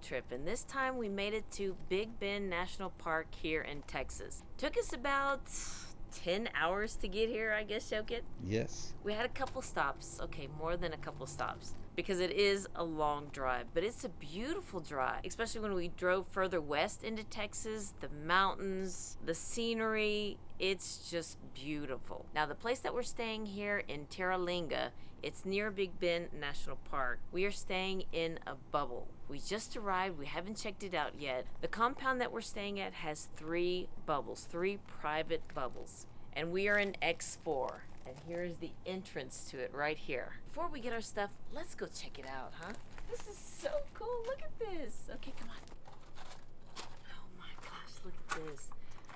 trip, and this time we made it to Big Bend National Park here in Texas. Took us about 10 hours to get here, I guess, Shokit? Yes. We had a couple stops. Okay, more than a couple stops. Because it is a long drive, but it's a beautiful drive, especially when we drove further west into Texas. The mountains, the scenery, it's just beautiful. Now, the place that we're staying here in Terlingua, it's near Big Bend National Park. We are staying in a bubble. We just arrived. We haven't checked it out yet. The compound that we're staying at has 3 bubbles, 3 private bubbles. And we are in X4. And here's the entrance to it right here. Before we get our stuff, let's go check it out, huh? This is so cool. Look at this. Okay, come on. Oh my gosh, look at this.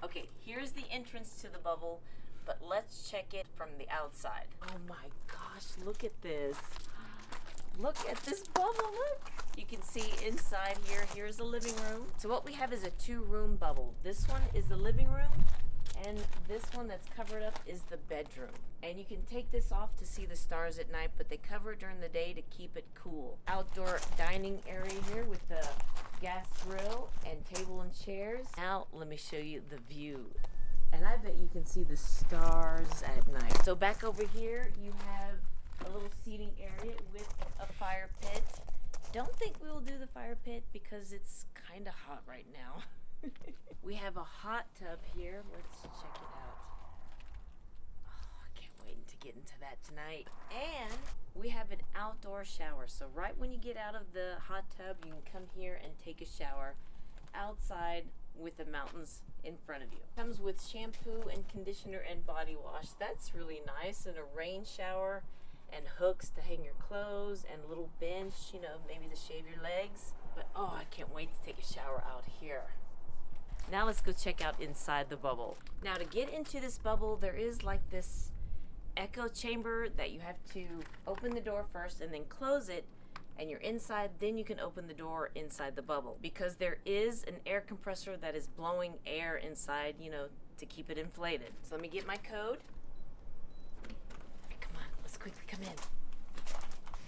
Okay, here's the entrance to the bubble, but let's check it from the outside. Oh my gosh, look at this. Look at this bubble, look. You can see inside here, here's the living room. So what we have is a 2-room bubble. This one is the living room, and this one that's covered up is the bedroom. And you can take this off to see the stars at night, but they cover it during the day to keep it cool. Outdoor dining area here with the gas grill and table and chairs. Now let me show you the view. And I bet you can see the stars at night. So back over here you have a little seating area with a fire pit. Don't think we will do the fire pit because it's kind of hot right now. We have a hot tub here. Let's check it out. Oh, I can't wait to get into that tonight. And we have an outdoor shower. So right when you get out of the hot tub, you can come here and take a shower outside with the mountains in front of you. Comes with shampoo and conditioner and body wash. That's really nice. And a rain shower and hooks to hang your clothes and a little bench, you know, maybe to shave your legs. But oh, I can't wait to take a shower out here. Now let's go check out inside the bubble. Now to get into this bubble, there is like this echo chamber that you have to open the door first and then close it, and you're inside, then you can open the door inside the bubble because there is an air compressor that is blowing air inside, you know, to keep it inflated. So let me get my code. Come on, let's quickly come in.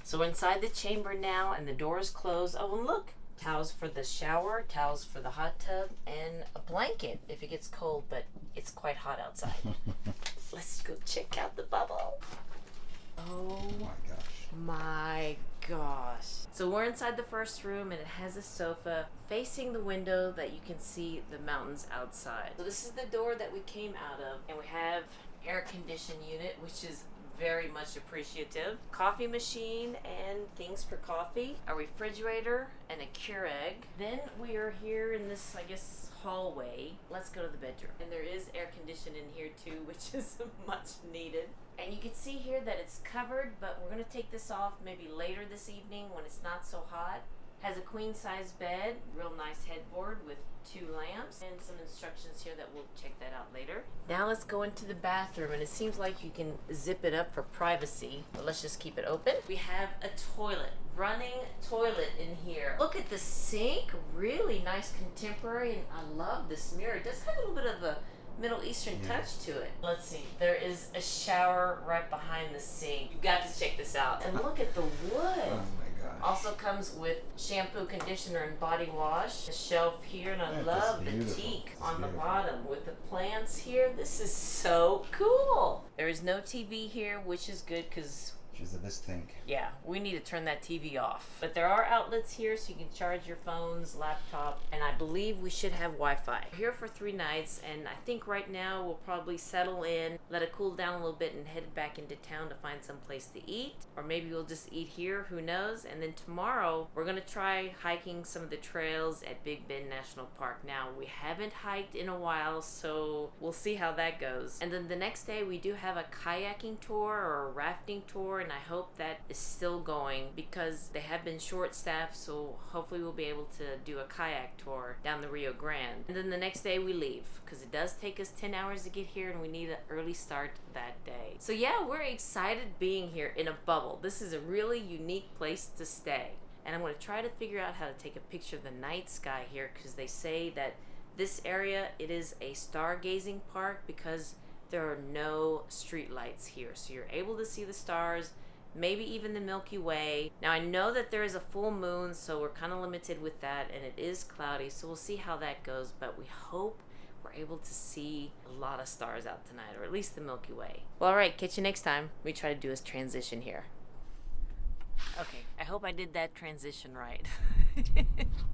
So we're inside the chamber now and the door is closed. Oh, and look. Towels for the shower, towels for the hot tub, and a blanket if it gets cold, but it's quite hot outside. Let's go check out the bubble. Oh my gosh. So we're inside the first room and it has a sofa facing the window that you can see the mountains outside. So this is the door that we came out of, and we have air conditioned unit, which is very much appreciative. Coffee machine and things for coffee, a refrigerator and a Keurig. Then we are here in this, I guess, hallway. Let's go to the bedroom. And there is air conditioning in here too, which is much needed. And you can see here that it's covered, but we're gonna take this off maybe later this evening when it's not so hot. Has a queen size bed, real nice headboard with 2 lamps, and some instructions here that we'll check that out later. Now let's go into the bathroom, and it seems like you can zip it up for privacy, but let's just keep it open. We have a toilet, running toilet in here. Look at the sink, really nice contemporary, and I love this mirror. It does have a little bit of a Middle Eastern touch to it. Let's see, there is a shower right behind the sink. You've got to check this out. And look at the wood. Oh my gosh. Also comes with shampoo, conditioner, and body wash. A shelf here, and I love the teak on the bottom with the plants here. This is so cool. There is no TV here, which is good because Which is the best thing. yeah, we need to turn that TV off. But there are outlets here so you can charge your phones, laptop, and I believe we should have Wi-Fi. We're here for 3 nights, and I think right now we'll probably settle in, let it cool down a little bit, and head back into town to find some place to eat. Or maybe we'll just eat here, who knows? And then tomorrow, we're gonna try hiking some of the trails at Big Bend National Park. Now, we haven't hiked in a while, so we'll see how that goes. And then the next day, we do have a kayaking tour or a rafting tour, and I hope that is still going because they have been short-staffed, so hopefully we'll be able to do a kayak tour down the Rio Grande. And then the next day we leave because it does take us 10 hours to get here and we need an early start that day. So yeah, we're excited being here in a bubble. This is a really unique place to stay. And I'm going to try to figure out how to take a picture of the night sky here because they say that this area, it is a stargazing park because there are no street lights here. So you're able to see the stars maybe even the Milky Way. Now I know that there is a full moon, so we're kind of limited with that, and it is cloudy, so we'll see how that goes, but we hope we're able to see a lot of stars out tonight, or at least the Milky Way. Well, all right, catch you next time. We try to do this transition here. Okay, I hope I did that transition right.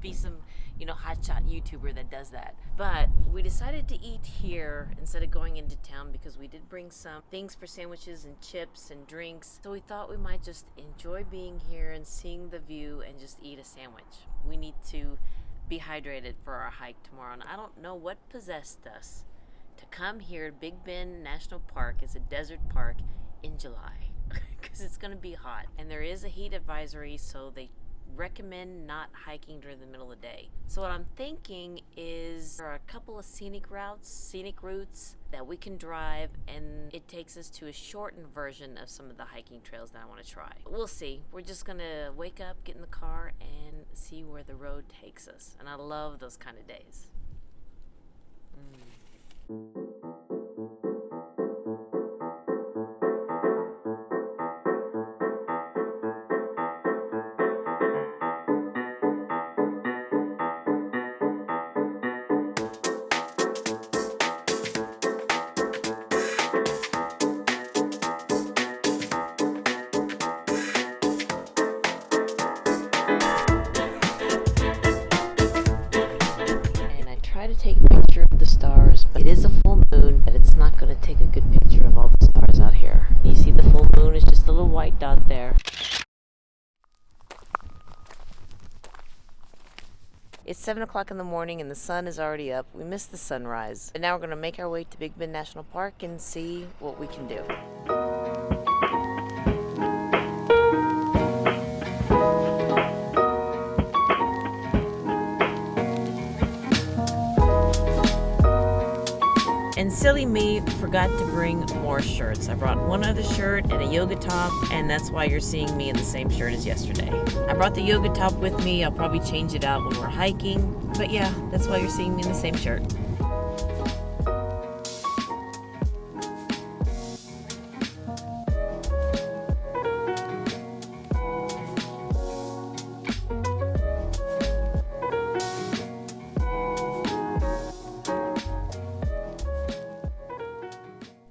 Be some, hotshot YouTuber that does that. But we decided to eat here instead of going into town because we did bring some things for sandwiches and chips and drinks. So we thought we might just enjoy being here and seeing the view and just eat a sandwich. We need to be hydrated for our hike tomorrow. And I don't know what possessed us to come here to Big Bend National Park. It's a desert park in July. Because it's going to be hot, and there is a heat advisory, so they recommend not hiking during the middle of the day. So what I'm thinking is there are a couple of scenic routes that we can drive, and it takes us to a shortened version of some of the hiking trails that I want to try. We'll see. We're just going to wake up, get in the car, and see where the road takes us. And I love those kind of days. Take a picture of the stars, but it is a full moon, but it's not going to take a good picture of all the stars out here. You see the full moon is just a little white dot there. It's 7 o'clock in the morning and the sun is already up. We missed the sunrise. And now we're going to make our way to Big Bend National Park and see what we can do. And silly me forgot to bring more shirts. I brought one other shirt and a yoga top, and that's why you're seeing me in the same shirt as yesterday. I brought the yoga top with me. I'll probably change it out when we're hiking. But yeah, that's why you're seeing me in the same shirt.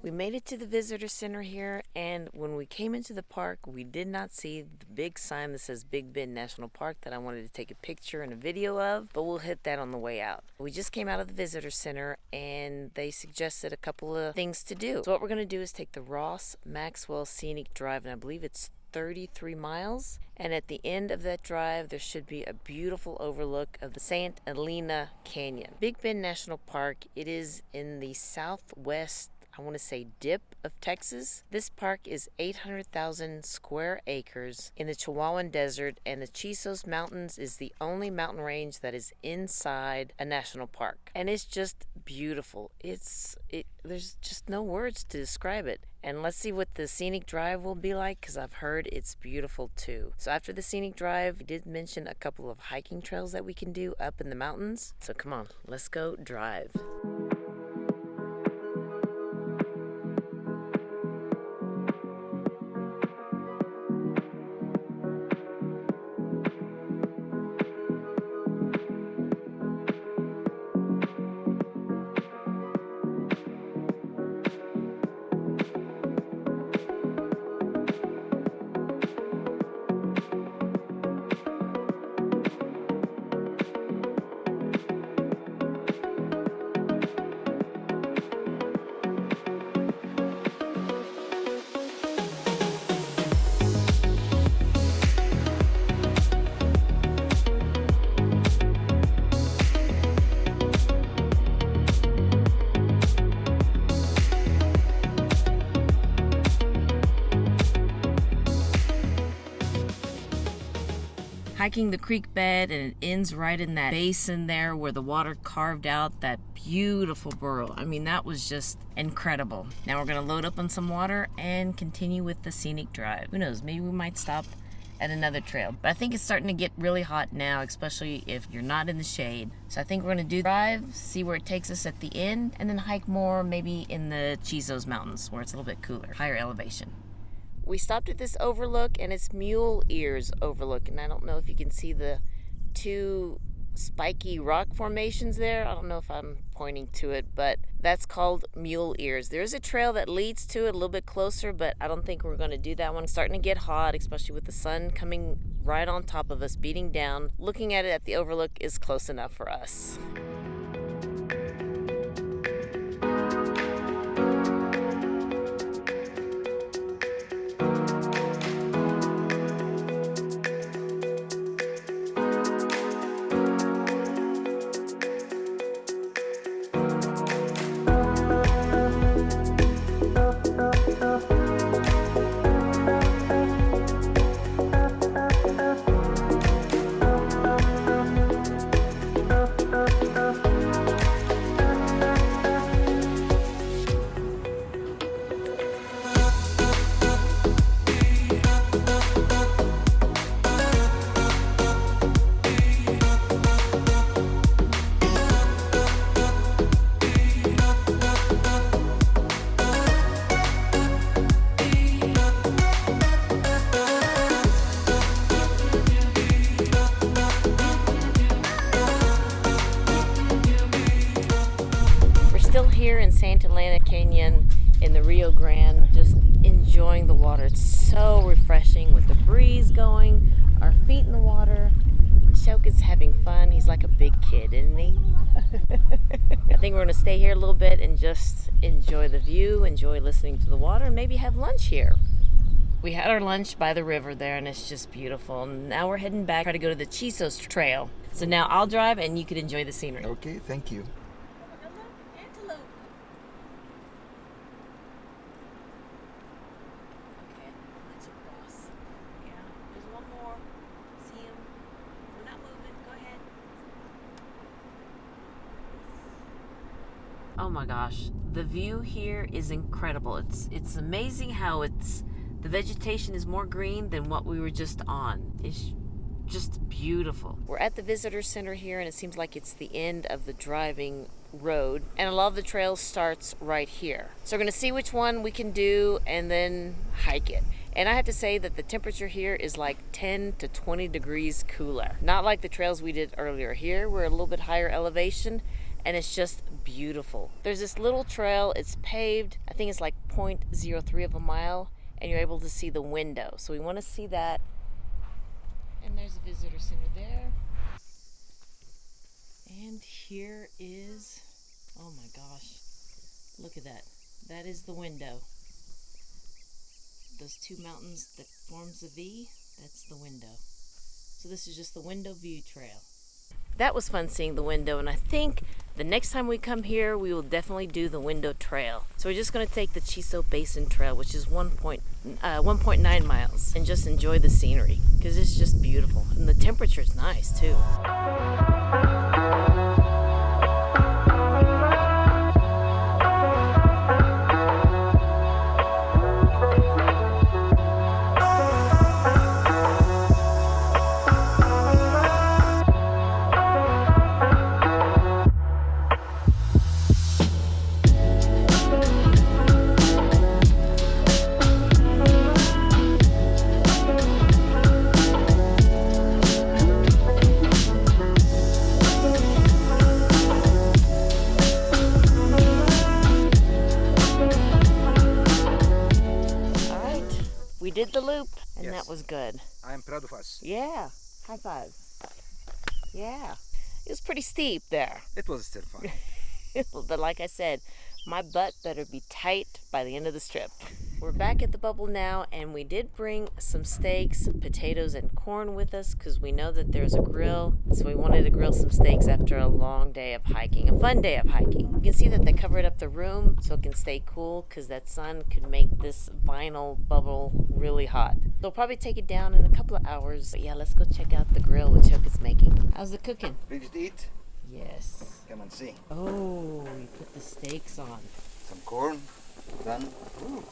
We made it to the visitor center here, and when we came into the park, we did not see the big sign that says Big Bend National Park that I wanted to take a picture and a video of, but we'll hit that on the way out. We just came out of the visitor center, and they suggested a couple of things to do. So what we're going to do is take the Ross Maxwell Scenic Drive, and I believe it's 33 miles. And at the end of that drive, there should be a beautiful overlook of the St. Helena Canyon. Big Bend National Park, it is in the southwest, I want to say, dip of Texas. This park is 800,000 square acres in the Chihuahuan Desert, and the Chisos Mountains is the only mountain range that is inside a national park. And it's just beautiful. There's just no words to describe it. And let's see what the scenic drive will be like, because I've heard it's beautiful too. So after the scenic drive, we did mention a couple of hiking trails that we can do up in the mountains. So come on, let's go drive. Hiking the creek bed, and it ends right in that basin there where the water carved out that beautiful burrow. I mean, that was just incredible. Now we're gonna load up on some water and continue with the scenic drive. Who knows, maybe we might stop at another trail. But I think it's starting to get really hot now, especially if you're not in the shade. So I think we're gonna do the drive, see where it takes us at the end, and then hike more maybe in the Chisos Mountains where it's a little bit cooler, higher elevation. We stopped at this overlook, and it's Mule Ears Overlook, and I don't know if you can see the two spiky rock formations there. I don't know if I'm pointing to it, but that's called Mule Ears. There's a trail that leads to it a little bit closer, but I don't think we're going to do that one. It's starting to get hot, especially with the sun coming right on top of us, beating down. Looking at it at the overlook is close enough for us. Here in Santa Ana Canyon in the Rio Grande, just enjoying the water. It's so refreshing with the breeze going, our feet in the water. Shoka's having fun. He's like a big kid, isn't he? I think we're going to stay here a little bit and just enjoy the view, enjoy listening to the water, and maybe have lunch here. We had our lunch by the river there, and it's just beautiful. Now we're heading back, try to go to the Chisos Trail. So now I'll drive, and you can enjoy the scenery. Okay, thank you. Oh my gosh, the view here is incredible. It's amazing how the vegetation is more green than what we were just on. It's just beautiful. We're at the visitor center here, and it seems like it's the end of the driving road, and a lot of the trail starts right here. So we're going to see which one we can do and then hike it. And I have to say that the temperature here is like 10 to 20 degrees cooler. Not like the trails we did earlier. Here we're a little bit higher elevation, and it's just beautiful. There's this little trail, it's paved, I think it's like 0.03 of a mile, and you're able to see the window. So we want to see that. And there's a visitor center there. And here is, oh my gosh, look at that. That is the window. Those two mountains that forms a V, that's the window. So this is just the window view trail. That was fun seeing the window, and I think the next time we come here, we will definitely do the window trail. So we're just going to take the Chiso Basin Trail, which is 1.9 miles, and just enjoy the scenery, because it's just beautiful. And the temperature is nice, too. Did the loop, and yes, that was good. I'm proud of us. Yeah, high five. Yeah, it was pretty steep there. It was still fun. But like I said, my butt better be tight by the end of this trip. We're back at the bubble now, and we did bring some steaks, potatoes, and corn with us because we know that there's a grill. So we wanted to grill some steaks after a long day of hiking, a fun day of hiking. You can see that they covered up the room so it can stay cool because that sun could make this vinyl bubble really hot. So we'll probably take it down in a couple of hours. But yeah, let's go check out the grill what Choke is making. How's it cooking? Ready to eat? Yes. Come and see. Oh, you put the steaks on. Some corn. Done. Ooh.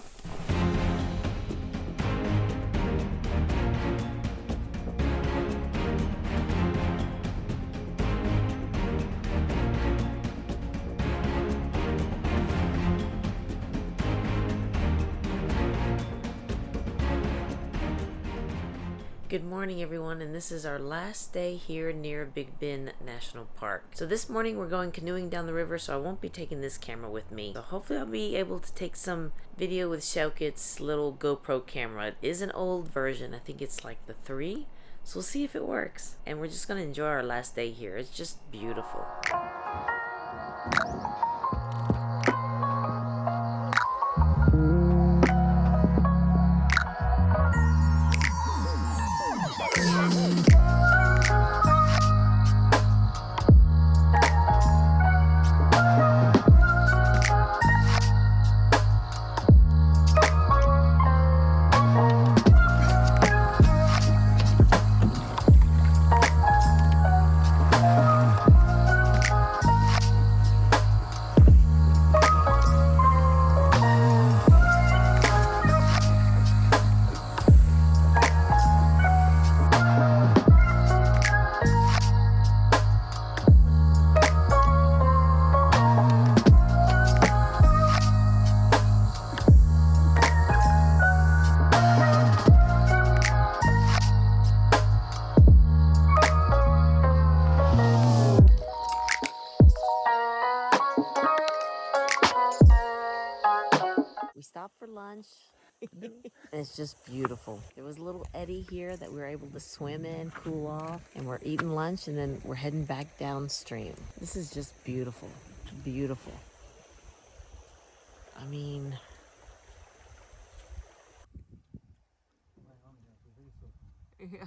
Good morning, everyone, and this is our last day here near Big Bend National Park. So this morning we're going canoeing down the river, so I won't be taking this camera with me. So hopefully I'll be able to take some video with Shauket's little GoPro camera. It is an old version. I think it's like the 3. So we'll see if it works. And we're just going to enjoy our last day here. It's just beautiful. We stopped for lunch, and it's just beautiful. There was a little eddy here that we were able to swim in, cool off, and we're eating lunch, and then we're heading back downstream. This is just beautiful, beautiful. I mean... Yeah.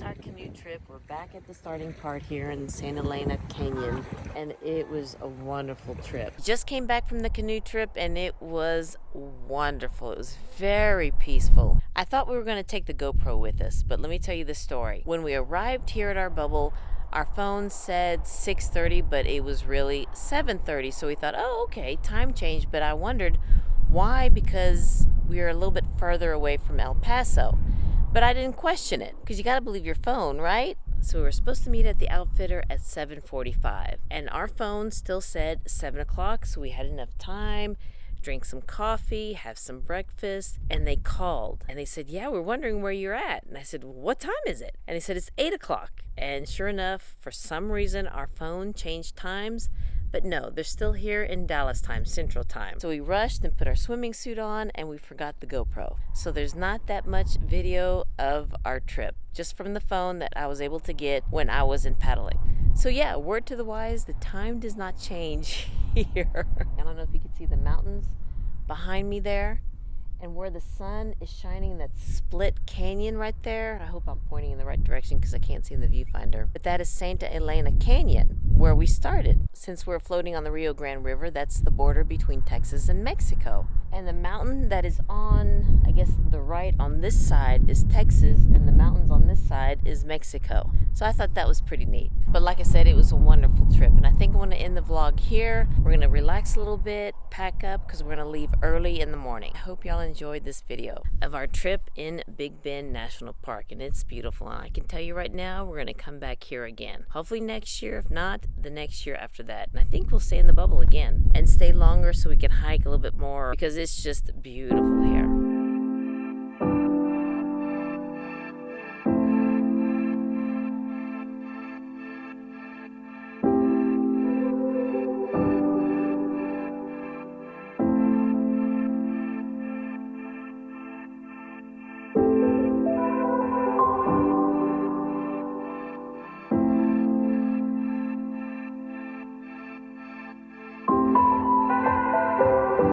Our canoe trip. We're back at the starting part here in Santa Elena Canyon, and it was a wonderful trip. Just came back from the canoe trip, and it was wonderful. It was very peaceful. I thought we were going to take the GoPro with us, but let me tell you the story. When we arrived here at our bubble, our phone said 6:30, but it was really 7:30, so we thought, oh, okay, time changed, but I wondered why, because we were a little bit further away from El Paso. But I didn't question it, because you got to believe your phone, right? So we were supposed to meet at the Outfitter at 7:45, and our phone still said 7 o'clock, so we had enough time, drink some coffee, have some breakfast, and they called. And they said, yeah, we're wondering where you're at. And I said, well, what time is it? And they said, it's 8 o'clock. And sure enough, for some reason, our phone changed times. But no, they're still here in Dallas time, Central time. So we rushed and put our swimming suit on, and we forgot the GoPro. So there's not that much video of our trip, just from the phone that I was able to get when I was in paddling. So yeah, word to the wise, the time does not change here. I don't know if you can see the mountains behind me there, and where the sun is shining in that split canyon right there. I hope I'm pointing in the right direction because I can't see in the viewfinder. But that is Santa Elena Canyon, where we started. Since we're floating on the Rio Grande River, that's the border between Texas and Mexico. And the mountain that is on, I guess, the right on this side is Texas, and the mountains on this side is Mexico. So I thought that was pretty neat. But like I said, it was a wonderful trip, and I think I want to end the vlog here. We're going to relax a little bit, pack up, because we're going to leave early in the morning. I hope y'all enjoyed this video of our trip in Big Bend National Park, and it's beautiful. And I can tell you right now, we're going to come back here again. Hopefully next year, if not, the next year after that. And I think we'll stay in the bubble again and stay longer so we can hike a little bit more, because it's just beautiful here.